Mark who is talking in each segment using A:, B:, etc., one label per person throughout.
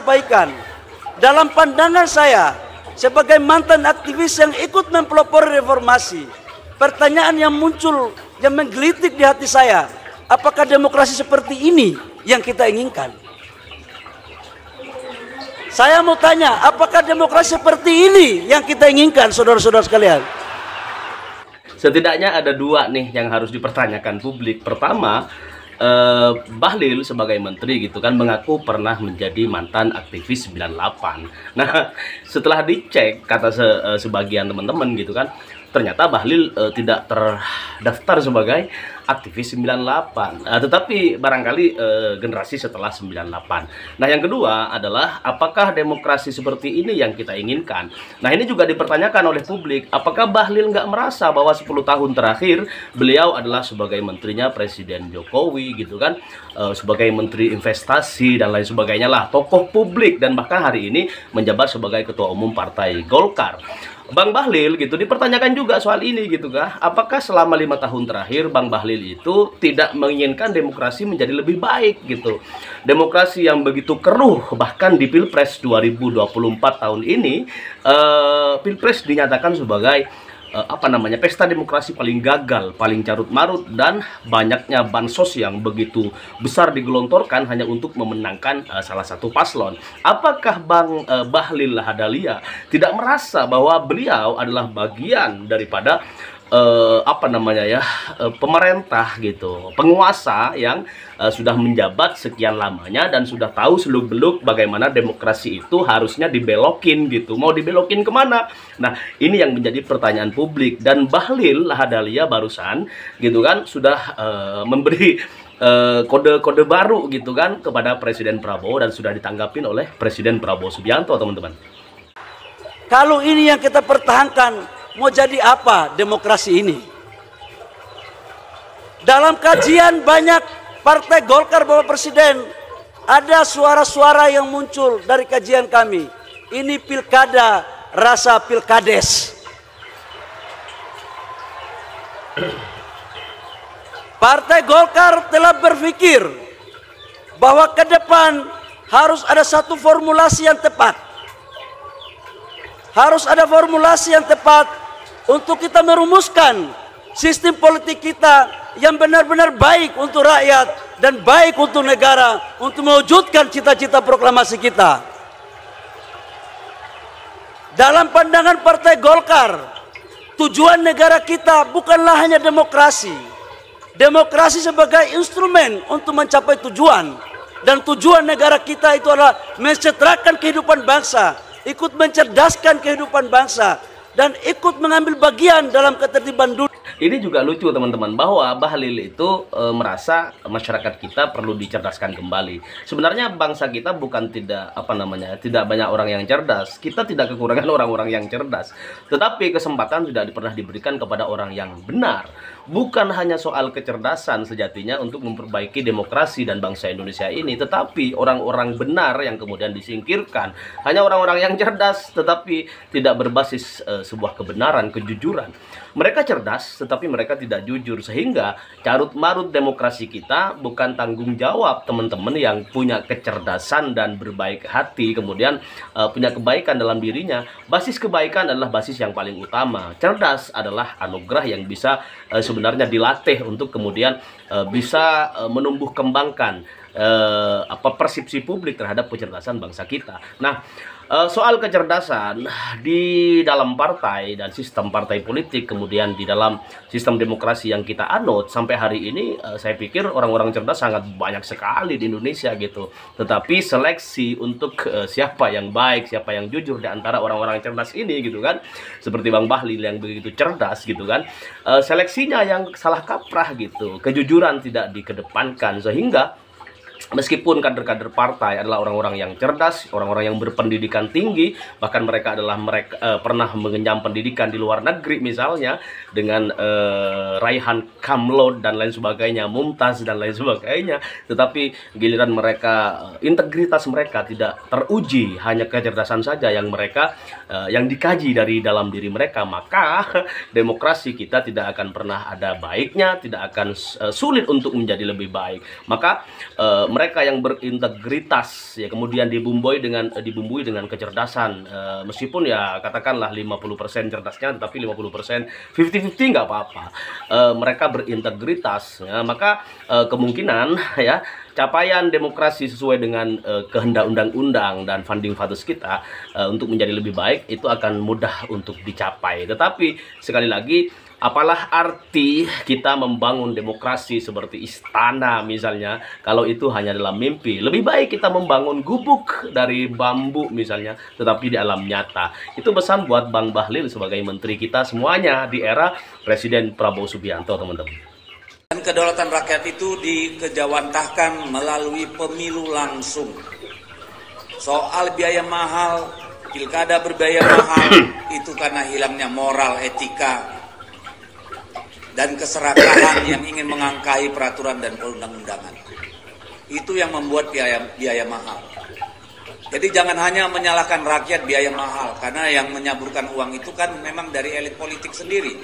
A: sampaikan, dalam pandangan saya sebagai mantan aktivis yang ikut mempelopori reformasi, pertanyaan yang muncul, yang menggelitik di hati saya, apakah demokrasi seperti ini yang kita inginkan? Saya mau tanya, apakah demokrasi seperti ini yang kita inginkan, saudara-saudara sekalian?
B: Setidaknya ada dua nih yang harus dipertanyakan publik. Pertama, Bahlil sebagai menteri gitu kan mengaku pernah menjadi mantan aktivis 98. Nah, setelah dicek kata sebagian teman-teman gitu kan, ternyata Bahlil tidak terdaftar sebagai aktivis 98, tetapi barangkali generasi setelah 98. Nah, yang kedua adalah apakah demokrasi seperti ini yang kita inginkan? Nah, ini juga dipertanyakan oleh publik. Apakah Bahlil nggak merasa bahwa 10 tahun terakhir beliau adalah sebagai menterinya Presiden Jokowi gitu kan, sebagai menteri investasi dan lain sebagainya lah, tokoh publik, dan bahkan hari ini menjabat sebagai ketua umum Partai Golkar. Bang Bahlil gitu dipertanyakan juga soal ini gitu kah? Apakah selama 5 tahun terakhir Bang Bahlil itu tidak menginginkan demokrasi menjadi lebih baik gitu? Demokrasi yang begitu keruh, bahkan di Pilpres 2024 tahun ini, Pilpres dinyatakan sebagai pesta demokrasi paling gagal, paling carut marut, dan banyaknya bansos yang begitu besar digelontorkan hanya untuk memenangkan salah satu paslon. Apakah Bang Bahlil Lahadalia tidak merasa bahwa beliau adalah bagian daripada pemerintah gitu, penguasa yang sudah menjabat sekian lamanya dan sudah tahu seluk-beluk bagaimana demokrasi itu harusnya dibelokin gitu, mau dibelokin kemana? Nah, ini yang menjadi pertanyaan publik, dan Bahlil Lahadalia barusan gitu kan sudah memberi kode-kode baru gitu kan kepada Presiden Prabowo dan sudah ditanggapin oleh Presiden Prabowo Subianto, teman-teman.
A: Kalau ini yang kita pertahankan, mau jadi apa demokrasi ini? Dalam kajian banyak Partai Golkar, Bapak Presiden, ada suara-suara yang muncul dari kajian kami. Ini pilkada rasa pilkades. Partai Golkar telah berpikir bahwa ke depan harus ada satu formulasi yang tepat. Harus ada formulasi yang tepat untuk kita merumuskan sistem politik kita yang benar-benar baik untuk rakyat dan baik untuk negara, untuk mewujudkan cita-cita proklamasi kita. Dalam pandangan Partai Golkar, tujuan negara kita bukanlah hanya demokrasi. Demokrasi sebagai instrumen untuk mencapai tujuan, dan tujuan negara kita itu adalah mensejahterakan kehidupan bangsa, ikut mencerdaskan kehidupan bangsa, dan ikut mengambil bagian dalam ketertiban dunia.
B: Ini juga lucu teman-teman, bahwa Bahlil itu merasa masyarakat kita perlu dicerdaskan kembali. Sebenarnya bangsa kita bukan tidak banyak orang yang cerdas. Kita tidak kekurangan orang-orang yang cerdas. Tetapi kesempatan tidak pernah diberikan kepada orang yang benar. Bukan hanya soal kecerdasan sejatinya untuk memperbaiki demokrasi dan bangsa Indonesia ini, tetapi orang-orang benar yang kemudian disingkirkan. Hanya orang-orang yang cerdas tetapi tidak berbasis sebuah kebenaran, kejujuran. Mereka cerdas tetapi mereka tidak jujur, sehingga carut marut demokrasi kita bukan tanggung jawab teman-teman yang punya kecerdasan dan berbaik hati, kemudian punya kebaikan dalam dirinya. Basis kebaikan adalah basis yang paling utama. Cerdas adalah anugerah yang bisa sebenarnya dilatih untuk kemudian bisa menumbuh kembangkan persepsi publik terhadap kecerdasan bangsa kita. Nah, soal kecerdasan di dalam partai dan sistem partai politik, kemudian di dalam sistem demokrasi yang kita anut sampai hari ini, saya pikir orang-orang cerdas sangat banyak sekali di Indonesia gitu. Tetapi seleksi untuk siapa yang baik, siapa yang jujur di antara orang-orang cerdas ini gitu kan, seperti Bang Bahlil yang begitu cerdas gitu kan, seleksinya yang salah kaprah gitu, kejujuran tidak dikedepankan, sehingga meskipun kader-kader partai adalah orang-orang yang cerdas, orang-orang yang berpendidikan tinggi, bahkan mereka pernah mengenyam pendidikan di luar negeri misalnya dengan raihan kamlot dan lain sebagainya, mumtaz dan lain sebagainya, tetapi giliran mereka, integritas mereka tidak teruji, hanya kecerdasan saja yang yang dikaji dari dalam diri mereka, maka demokrasi kita tidak akan pernah ada baiknya, tidak akan sulit untuk menjadi lebih baik. Maka mereka yang berintegritas ya, kemudian dibumbui dengan kecerdasan, meskipun ya katakanlah 50% cerdasnya tetapi 50% 50-50 nggak apa-apa, mereka berintegritas ya, maka kemungkinan ya capaian demokrasi sesuai dengan kehendak undang-undang dan founding fathers kita untuk menjadi lebih baik itu akan mudah untuk dicapai. Tetapi sekali lagi, apalah arti kita membangun demokrasi seperti istana misalnya kalau itu hanya dalam mimpi? Lebih baik kita membangun gubuk dari bambu misalnya, tetapi di alam nyata. Itu pesan buat Bang Bahlil sebagai menteri kita semuanya di era Presiden Prabowo Subianto, teman-teman.
C: Dan kedaulatan rakyat itu dikejawantahkan melalui pemilu langsung. Soal biaya mahal, pilkada berbiaya mahal, itu karena hilangnya moral, etika, dan keserakahan yang ingin mengangkahi peraturan dan perundang-undangan. Itu yang membuat biaya mahal. Jadi jangan hanya menyalahkan rakyat biaya mahal, karena yang menyaburkan uang itu kan memang dari elit politik sendiri.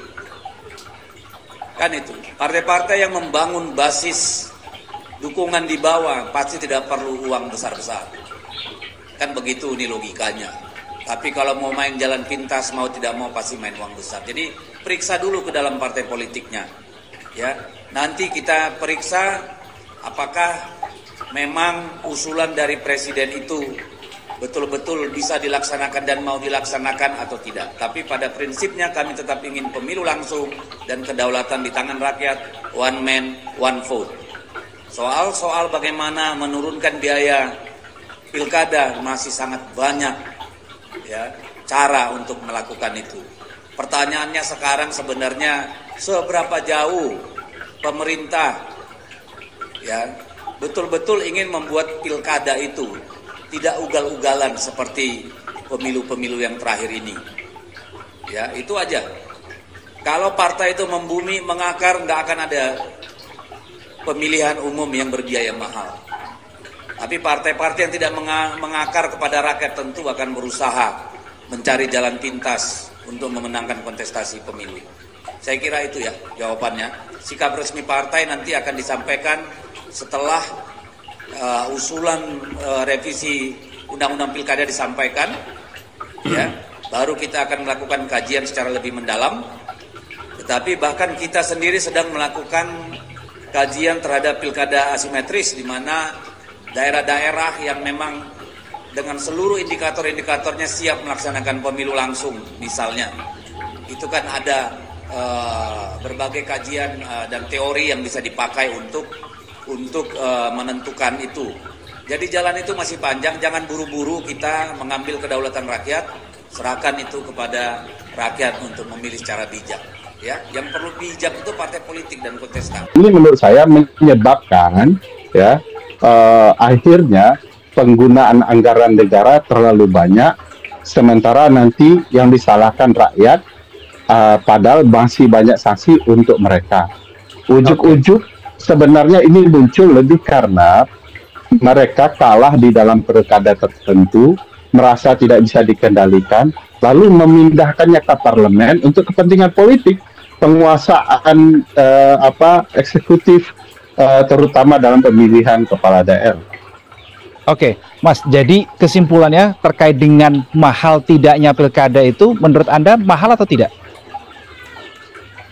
C: Kan itu, partai-partai yang membangun basis dukungan di bawah pasti tidak perlu uang besar-besar. Kan begitu ini logikanya. Tapi kalau mau main jalan pintas, mau tidak mau pasti main uang besar. Jadi periksa dulu ke dalam partai politiknya, ya. Nanti kita periksa apakah memang usulan dari presiden itu betul-betul bisa dilaksanakan dan mau dilaksanakan atau tidak. Tapi pada prinsipnya kami tetap ingin pemilu langsung dan kedaulatan di tangan rakyat, one man, one vote. Soal bagaimana menurunkan biaya pilkada masih sangat banyak, ya, cara untuk melakukan itu. Pertanyaannya sekarang sebenarnya seberapa jauh pemerintah ya betul-betul ingin membuat pilkada itu tidak ugal-ugalan seperti pemilu-pemilu yang terakhir ini. Ya, itu aja. Kalau partai itu membumi, mengakar, nggak akan ada pemilihan umum yang berbiaya mahal. Tapi partai-partai yang tidak mengakar kepada rakyat tentu akan berusaha mencari jalan pintas untuk memenangkan kontestasi pemilu. Saya kira itu ya jawabannya. Sikap resmi partai nanti akan disampaikan setelah usulan revisi Undang-Undang Pilkada disampaikan, ya. Baru kita akan melakukan kajian secara lebih mendalam. Tetapi bahkan kita sendiri sedang melakukan kajian terhadap pilkada asimetris, di mana daerah-daerah yang memang dengan seluruh indikator-indikatornya siap melaksanakan pemilu langsung misalnya. Itu kan ada berbagai kajian dan teori yang bisa dipakai untuk menentukan itu. Jadi jalan itu masih panjang, jangan buru-buru kita mengambil kedaulatan rakyat, serahkan itu kepada rakyat untuk memilih secara bijak. Ya, yang perlu bijak itu partai politik dan kontestan.
D: Ini menurut saya menyebabkan ya akhirnya penggunaan anggaran negara terlalu banyak, sementara nanti yang disalahkan rakyat, padahal masih banyak sanksi untuk mereka. Ujuk-ujuk sebenarnya ini muncul lebih karena mereka kalah di dalam pilkada tertentu, merasa tidak bisa dikendalikan, lalu memindahkannya ke parlemen untuk kepentingan politik, penguasaan eksekutif, terutama dalam pemilihan kepala daerah.
E: Oke, Mas, jadi kesimpulannya terkait dengan mahal tidaknya pilkada itu, menurut Anda mahal atau tidak?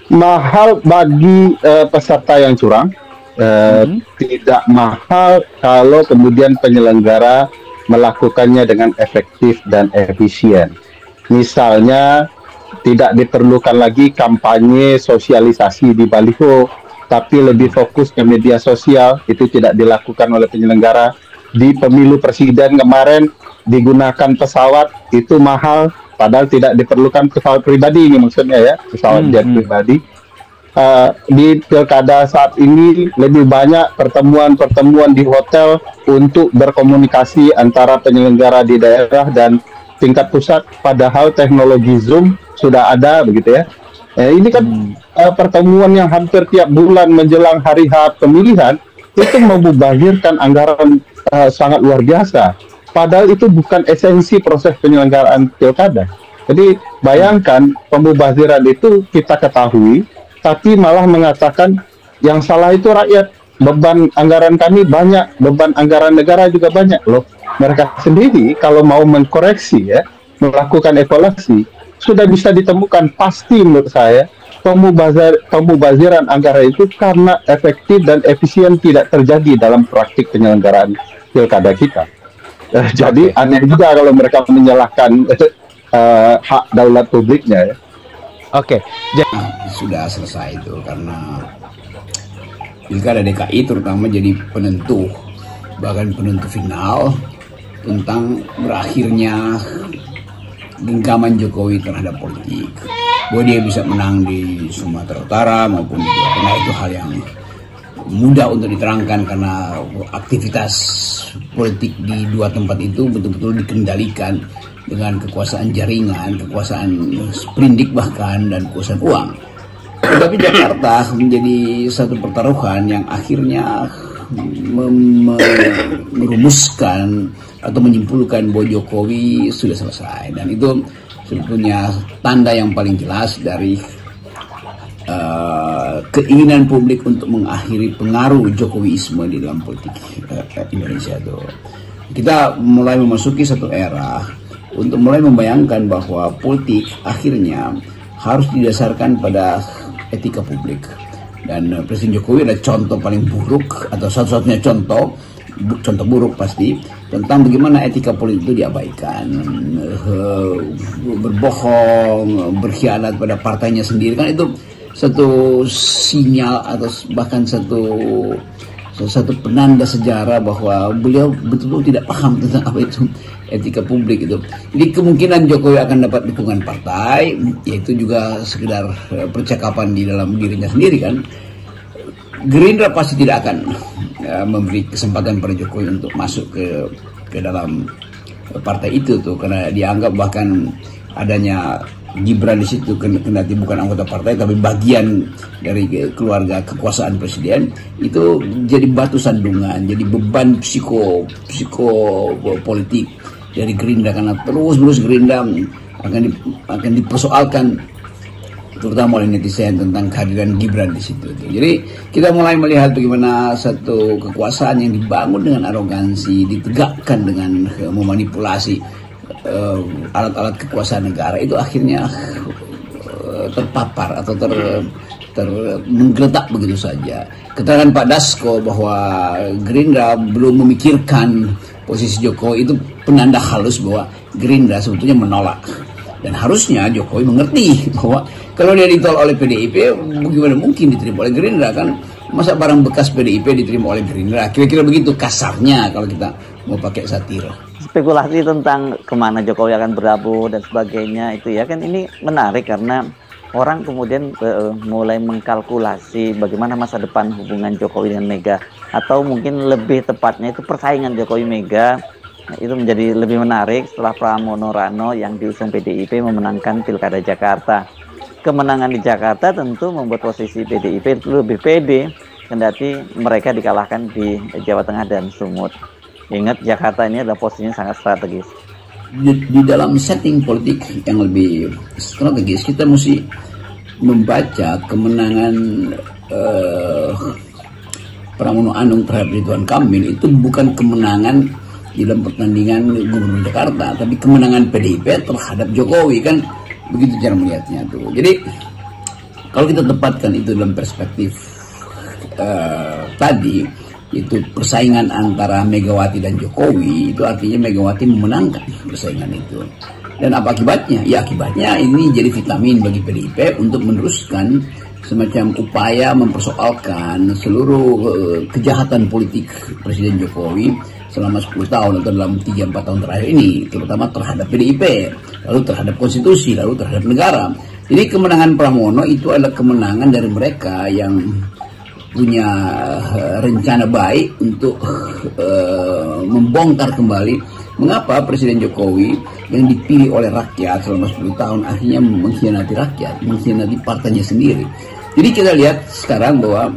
D: Mahal bagi peserta yang curang, tidak mahal kalau kemudian penyelenggara melakukannya dengan efektif dan efisien. Misalnya, tidak diperlukan lagi kampanye sosialisasi di baliho, tapi lebih fokus ke media sosial, itu tidak dilakukan oleh penyelenggara. Di pemilu presiden kemarin digunakan pesawat, itu mahal, padahal tidak diperlukan pesawat pribadi, ini maksudnya ya, pesawat jet pribadi. Di pilkada saat ini lebih banyak pertemuan-pertemuan di hotel untuk berkomunikasi antara penyelenggara di daerah dan tingkat pusat, padahal teknologi Zoom sudah ada begitu ya. Ini kan pertemuan yang hampir tiap bulan menjelang hari H pemilihan, itu memubazirkan anggaran sangat luar biasa. Padahal itu bukan esensi proses penyelenggaraan pilkada. Jadi bayangkan pemubaziran itu kita ketahui, tapi malah mengatakan yang salah itu rakyat. beban anggaran kami banyak, beban anggaran negara juga banyak loh. Mereka sendiri kalau mau mengkoreksi ya, melakukan evaluasi, sudah bisa ditemukan pasti menurut saya pemubaziran anggaran itu karena efektif dan efisien tidak terjadi dalam praktik penyelenggaraan pilkada kita. Jadi aneh juga kalau mereka menyalahkan hak daulat publiknya ya.
E: Oke,
F: sudah selesai itu karena pilkada DKI terutama jadi penentu, bahkan penentu final tentang berakhirnya genggaman Jokowi terhadap politik. Bahwa dia bisa menang di Sumatera Utara maupun di Jawa Tengah itu hal yang mudah untuk diterangkan karena aktivitas politik di dua tempat itu betul-betul dikendalikan dengan kekuasaan jaringan, kekuasaan sprindik bahkan, dan kekuasaan uang. Tetapi Jakarta menjadi satu pertaruhan yang akhirnya merumuskan atau menyimpulkan bahwa Jokowi sudah selesai, dan itu sebetulnya tanda yang paling jelas dari keinginan publik untuk mengakhiri pengaruh Jokowiisme di dalam politik Indonesia itu. Kita mulai memasuki satu era untuk mulai membayangkan bahwa politik akhirnya harus didasarkan pada etika publik, dan Presiden Jokowi adalah contoh paling buruk atau satu-satunya contoh buruk pasti tentang bagaimana etika politik itu diabaikan, berbohong, berkhianat pada partainya sendiri, kan itu satu sinyal atau bahkan satu penanda sejarah bahwa beliau betul-betul tidak paham tentang apa itu etika publik itu. Jadi kemungkinan Jokowi akan dapat dukungan partai, yaitu juga sekedar percakapan di dalam dirinya sendiri kan. Gerindra pasti tidak akan memberi kesempatan pada Jokowi untuk masuk ke dalam partai itu tuh, karena dianggap bahkan adanya Gibran di situ kendati bukan anggota partai tapi bagian dari keluarga kekuasaan presiden, itu jadi batu sandungan, jadi beban psikopolitik dari Gerindra, karena terus Gerindra akan dipersoalkan terutama oleh netizen tentang kehadiran Gibran di situ. Jadi kita mulai melihat bagaimana satu kekuasaan yang dibangun dengan arogansi ditegakkan dengan memanipulasi alat-alat kekuasaan negara itu akhirnya terpapar atau menggeletak begitu saja. Keterangan Pak Dasko bahwa Gerindra belum memikirkan posisi Jokowi itu penanda halus bahwa Gerindra sebetulnya menolak. Dan harusnya Jokowi mengerti bahwa kalau dia ditolak oleh PDIP, bagaimana mungkin diterima oleh Gerindra kan? Masa barang bekas PDIP diterima oleh Gerindra? Kira-kira begitu kasarnya kalau kita mau pakai satir.
G: Spekulasi tentang kemana Jokowi akan berlabuh dan sebagainya itu ya kan, ini menarik karena orang kemudian mulai mengkalkulasi bagaimana masa depan hubungan Jokowi dengan Mega, atau mungkin lebih tepatnya itu persaingan Jokowi Mega. Itu menjadi lebih menarik setelah Pramono Rano yang diusung PDIP memenangkan Pilkada Jakarta. Kemenangan di Jakarta tentu membuat posisi PDIP itu lebih pede, kendati mereka dikalahkan di Jawa Tengah dan Sumut. Ingat, Jakarta ini adalah posisinya sangat strategis.
F: Di dalam setting politik yang lebih strategis, kita mesti membaca kemenangan Pramono Anung terhadap Ridwan Kamil itu bukan kemenangan di dalam pertandingan Gubernur Jakarta, tapi kemenangan PDIP terhadap Jokowi, kan begitu cara melihatnya tuh. Jadi kalau kita tempatkan itu dalam perspektif tadi, itu persaingan antara Megawati dan Jokowi, itu artinya Megawati memenangkan persaingan itu. Dan apa akibatnya? Ya akibatnya ini jadi vitamin bagi PDIP untuk meneruskan semacam upaya mempersoalkan seluruh kejahatan politik Presiden Jokowi selama 10 tahun atau dalam 3-4 tahun terakhir ini, terutama terhadap PDIP, lalu terhadap konstitusi, lalu terhadap negara. Jadi kemenangan Pramono itu adalah kemenangan dari mereka yang punya rencana baik untuk membongkar kembali mengapa Presiden Jokowi yang dipilih oleh rakyat selama 10 tahun akhirnya mengkhianati rakyat, mengkhianati partainya sendiri. Jadi kita lihat sekarang bahwa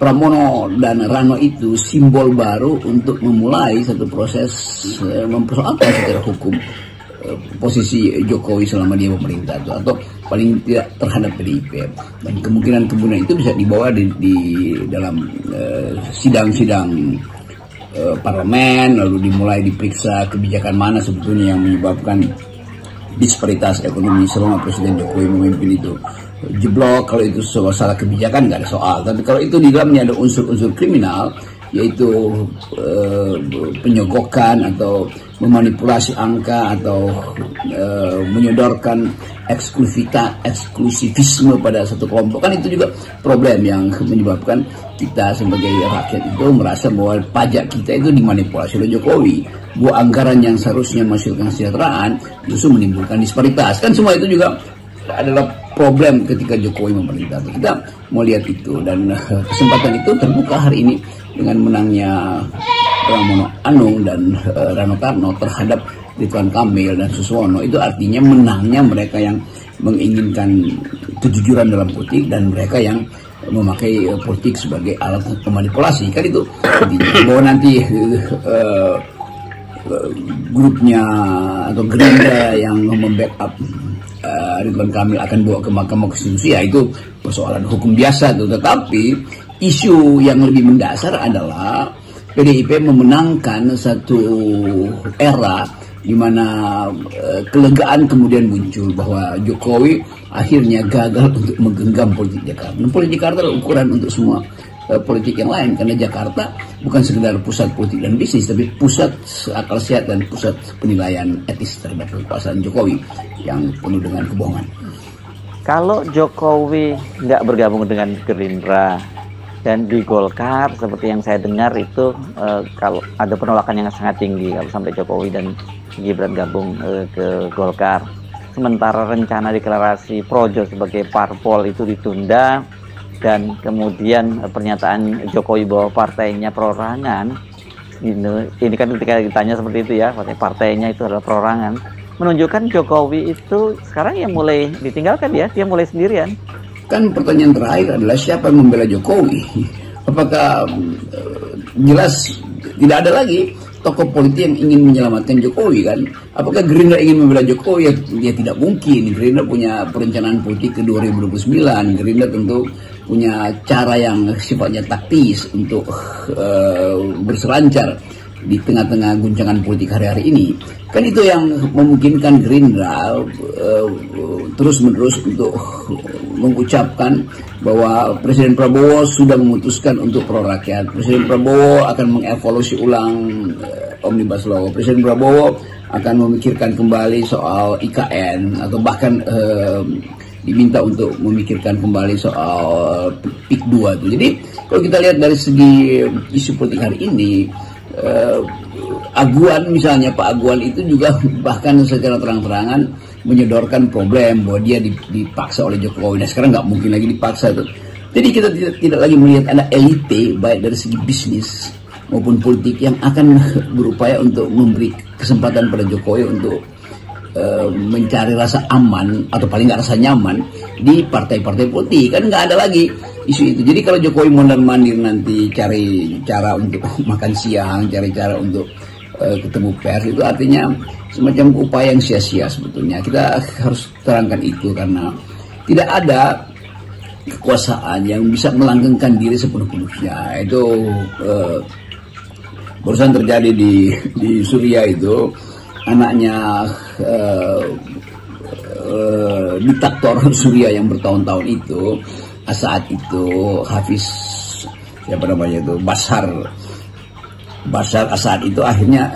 F: Pramono dan Rano itu simbol baru untuk memulai satu proses mempersoalkan secara hukum posisi Jokowi selama dia pemerintah itu, atau paling tidak terhadap PDIP, dan kemungkinan itu bisa dibawa di dalam sidang-sidang parlemen, lalu dimulai diperiksa kebijakan mana sebetulnya yang menyebabkan disparitas ekonomi selama Presiden Jokowi memimpin itu jeblok. Kalau itu salah kebijakan nggak ada soal, tapi kalau itu di dalamnya ada unsur-unsur kriminal, yaitu penyogokan atau memanipulasi angka atau menyodorkan eksklusivisme pada satu kelompok, kan itu juga problem yang menyebabkan kita sebagai rakyat itu merasa bahwa pajak kita itu dimanipulasi oleh Jokowi, bahwa anggaran yang seharusnya menghasilkan kesejahteraan justru menimbulkan disparitas. Kan semua itu juga adalah problem ketika Jokowi memerintah. Kita mau lihat itu, dan kesempatan itu terbuka hari ini dengan menangnya Pramono Anung dan Rano Karno terhadap Ridwan Kamil dan Suswono. Itu artinya menangnya mereka yang menginginkan kejujuran dalam politik dan mereka yang memakai politik sebagai alat manipulasi. Kan itu artinya bahwa nanti grupnya atau Gerindra yang membackup Ridwan Kamil akan bawa ke Mahkamah Konstitusi, ya itu persoalan hukum biasa itu. Tetapi isu yang lebih mendasar adalah PDIP memenangkan satu era di mana kelegaan kemudian muncul bahwa Jokowi akhirnya gagal untuk menggenggam politik Jakarta. Dan politik Jakarta adalah ukuran untuk semua politik yang lain, karena Jakarta bukan sekedar pusat politik dan bisnis, tapi pusat akal sehat dan pusat penilaian etis terhadap kekuasaan Jokowi yang penuh dengan kebohongan.
G: Kalau Jokowi nggak bergabung dengan Gerindra dan di Golkar, seperti yang saya dengar itu kalau ada penolakan yang sangat tinggi kalau sampai Jokowi dan Gibran gabung ke Golkar. Sementara rencana deklarasi Projo sebagai parpol itu ditunda, dan kemudian pernyataan Jokowi bahwa partainya perorangan, ini kan ketika ditanya seperti itu ya, partainya itu adalah perorangan, menunjukkan Jokowi itu sekarang yang mulai ditinggalkan ya, dia mulai sendirian.
F: Kan pertanyaan terakhir adalah siapa yang membela Jokowi? Apakah jelas tidak ada lagi tokoh politik yang ingin menyelamatkan Jokowi kan? Apakah Gerindra ingin membela Jokowi? Ya tidak mungkin. Gerindra punya perencanaan politik ke 2029. Gerindra tentu punya cara yang sifatnya taktis untuk berselancar di tengah-tengah guncangan politik hari-hari ini. Kan itu yang memungkinkan Gerindra terus-menerus untuk mengucapkan bahwa Presiden Prabowo sudah memutuskan untuk pro rakyat. Presiden Prabowo akan mengevaluasi ulang Omnibus Law. Presiden Prabowo akan memikirkan kembali soal IKN, atau bahkan diminta untuk memikirkan kembali soal PIK 2 itu. Jadi kalau kita lihat dari segi isu politik hari ini, Aguan misalnya, Pak Aguan itu juga bahkan secara terang-terangan menyodorkan problem bahwa dia dipaksa oleh Jokowi. Nah sekarang nggak mungkin lagi dipaksa itu. Jadi kita tidak lagi melihat ada elite baik dari segi bisnis maupun politik yang akan berupaya untuk memberi kesempatan pada Jokowi untuk mencari rasa aman atau paling nggak rasa nyaman di partai-partai politik. Kan nggak ada lagi isu itu. Jadi kalau Jokowi mondar-mandir nanti cari cara untuk makan siang, cari cara untuk ketemu pers, itu artinya semacam upaya yang sia-sia sebetulnya. Kita harus terangkan itu, karena tidak ada kekuasaan yang bisa melanggengkan diri sepenuh-penuhnya. Itu barusan terjadi di Suriah itu. Anaknya diktator Suriah yang bertahun-tahun itu, saat itu Hafiz siapa namanya itu, Bashar Assad itu akhirnya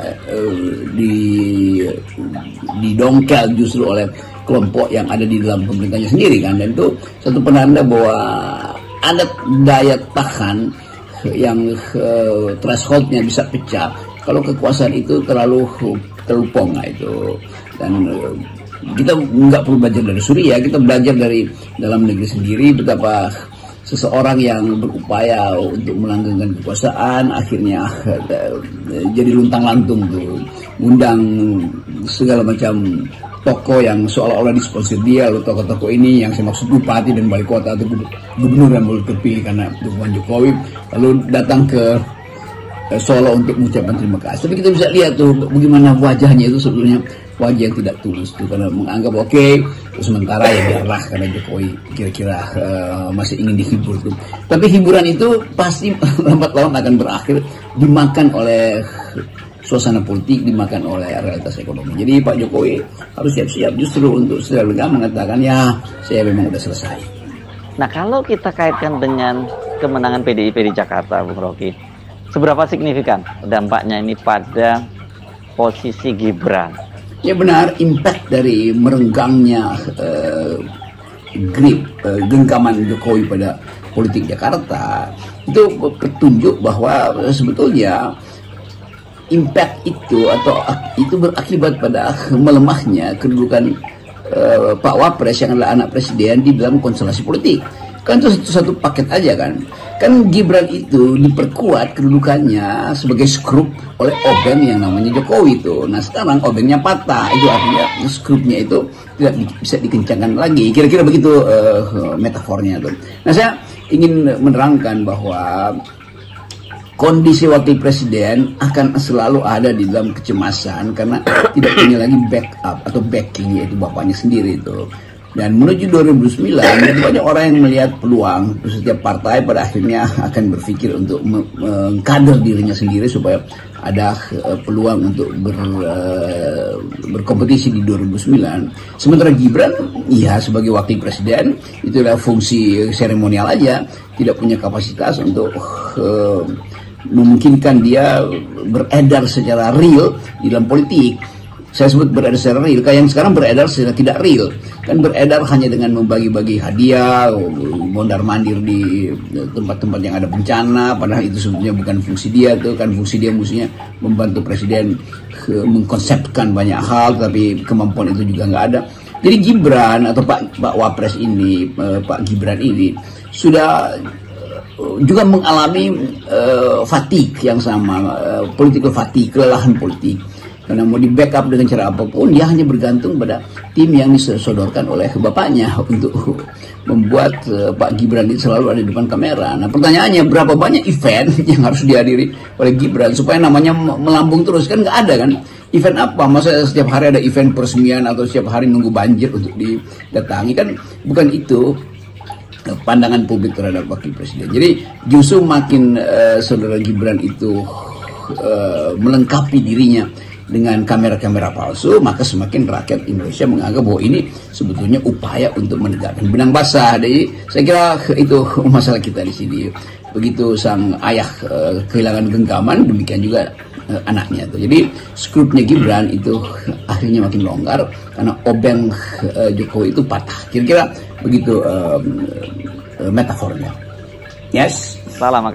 F: didongkel justru oleh kelompok yang ada di dalam pemerintahnya sendiri kan. Dan itu satu penanda bahwa ada daya tahan yang thresholdnya bisa pecah kalau kekuasaan itu terlalu pongah itu. Dan kita nggak perlu belajar dari Suriah, kita belajar dari dalam negeri sendiri betapa seseorang yang berupaya untuk melanggengkan kekuasaan akhirnya jadi luntang-lantung tuh, ngundang segala macam tokoh yang seolah-olah disponsor dia. Lalu tokoh-tokoh ini yang saya maksud bupati dan wali kota atau gubernur yang baru terpilih karena dukungan Jokowi, lalu datang ke Solo untuk mengucapkan terima kasih. Tapi kita bisa lihat tuh bagaimana wajahnya itu sebetulnya wajah yang tidak tulus tuh, karena menganggap oke, sementara ya biarlah karena Jokowi kira-kira masih ingin dihibur tuh. Tapi hiburan itu pasti lambat laun akan berakhir dimakan oleh suasana politik, dimakan oleh realitas ekonomi. Jadi Pak Jokowi harus siap-siap justru untuk segera mengatakan ya saya memang udah selesai.
G: Nah, kalau kita kaitkan dengan kemenangan PDIP di Jakarta, Bung Rocky, seberapa signifikan dampaknya ini pada posisi Gibran?
F: Ya benar, impact dari merenggangnya grip genggaman Jokowi pada politik Jakarta itu petunjuk bahwa sebetulnya impact itu atau itu berakibat pada melemahnya kedudukan Pak Wapres yang adalah anak presiden di dalam konstelasi politik. Kan itu satu paket aja kan. Kan Gibran itu diperkuat kedudukannya sebagai skrup oleh obeng yang namanya Jokowi itu. Nah sekarang obengnya patah, itu artinya skrupnya itu tidak bisa dikencangkan lagi. Kira-kira begitu metafornya tuh. Nah saya ingin menerangkan bahwa kondisi wakil presiden akan selalu ada di dalam kecemasan karena tidak punya lagi backup atau backing, yaitu bapaknya sendiri itu. Dan menuju 2009 banyak orang yang melihat peluang. Setiap partai pada akhirnya akan berpikir untuk mengkader dirinya sendiri supaya ada peluang untuk berkompetisi di 2009. Sementara Gibran ya sebagai wakil presiden itu adalah fungsi seremonial aja, tidak punya kapasitas untuk memungkinkan dia beredar secara real di dalam politik. Saya sebut beredar secara real, kayak yang sekarang beredar secara tidak real. Kan beredar hanya dengan membagi-bagi hadiah, mondar-mandir di tempat-tempat yang ada bencana, padahal itu sebetulnya bukan fungsi dia tuh, kan fungsi dia mestinya membantu presiden mengkonsepkan banyak hal, tapi kemampuan itu juga nggak ada. Jadi Gibran atau Pak Wapres ini, Pak Gibran ini sudah juga mengalami fatigue yang sama, political fatigue, kelelahan politik. Karena mau di backup dengan cara apapun, dia hanya bergantung pada tim yang disodorkan oleh bapaknya untuk membuat Pak Gibran itu selalu ada di depan kamera. Nah pertanyaannya, berapa banyak event yang harus dihadiri oleh Gibran supaya namanya melambung terus? Kan nggak ada kan? Event apa? Masa setiap hari ada event peresmian atau setiap hari nunggu banjir untuk didatangi? Kan bukan itu pandangan publik terhadap wakil presiden. Jadi justru makin saudara Gibran itu melengkapi dirinya dengan kamera-kamera palsu, maka semakin rakyat Indonesia menganggap bahwa ini sebetulnya upaya untuk menegakkan benang basah. Jadi saya kira itu masalah kita di sini. Begitu sang ayah kehilangan genggaman, demikian juga anaknya tuh. Jadi skrupnya Gibran itu akhirnya makin longgar karena obeng Jokowi itu patah. Kira-kira begitu metafornya. Yes.
G: Salam.